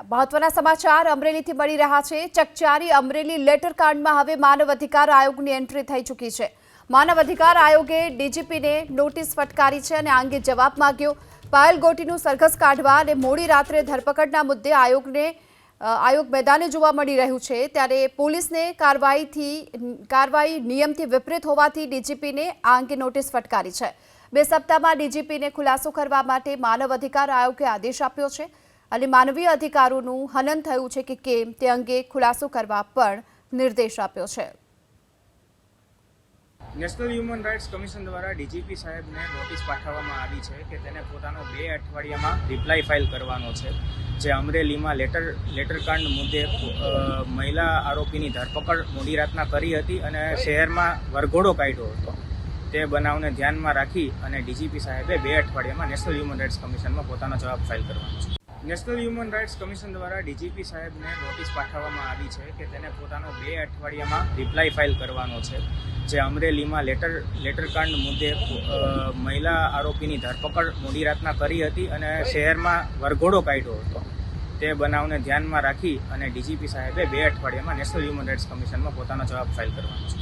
મહત્વના સમાચાર અમરેલીથી મળી રહ્યા છે। ચકચારી અમરેલી લેટર કાંડમાં હવે માનવ અધિકાર આયોગની એન્ટ્રી થઈ ચૂકી છે। માનવ અધિકાર આયોગે ડીજીપીને નોટિસ ફટકારી છે અને આ અંગે જવાબ માંગ્યો। પાયલ ગોટીનું સરઘસ કાઢવા અને મોડી રાત્રે ધરપકડના મુદ્દે આયોગ મેદાને જોવા મળી રહ્યું છે। ત્યારે પોલીસને કાર્યવાહી નિયમથી વિપરીત હોવાથી ડીજીપીને આ અંગે નોટિસ ફટકારી છે। 2 સપ્તાહમાં ડીજીપીને ખુલાસો કરવા માટે માનવ અધિકાર આયોગે આદેશ આપ્યો છે અને માનવીય અધિકારોનું હનન થયું છે કે કેમ તે અંગે ખુલાસો કરવા પણ નિર્દેશ આપ્યો છે। નેશનલ હ્યુમન રાઇટ્સ કમિશન દ્વારા ડીજીપી સાહેબને નોટિસ પાઠવવામાં આવી છે કે તેને પોતાનો 2 અઠવાડિયામાં રિપ્લાય ફાઇલ કરવાનો છે। જે અમરેલીમાં લેટર કાંડ મુદ્દે મહિલા આરોપીની ધરપકડ મોડી રાતના કરી હતી અને શહેરમાં વરઘોડો કાઢ્યો હતો। તે બનાવને ધ્યાનમાં રાખી અને ડીજીપી સાહેબે 2 અઠવાડિયામાં નેશનલ હ્યુમન રાઇટ્સ કમિશનમાં પોતાનો જવાબ ફાઇલ કરવાનો છે। નેશનલ હ્યુમન રાઇટ્સ કમિશન દ્વારા ડીજીપી સાહેબને નોટિસ પાઠવવામાં આવી છે કે તેને પોતાનો 2 અઠવાડિયામાં રિપ્લાય ફાઇલ કરવાનો છે। જે અમરેલીમાં લેટર કાંડ મુદ્દે મહિલા આરોપીની ધરપકડ મોડી રાતના કરી હતી અને શહેરમાં વરઘોડો કાઢ્યો હતો। તે બનાવને ધ્યાનમાં રાખી અને ડીજીપી સાહેબે 2 અઠવાડિયામાં નેશનલ હ્યુમન રાઇટ્સ કમિશનમાં પોતાનો જવાબ ફાઇલ કરવાનો છે।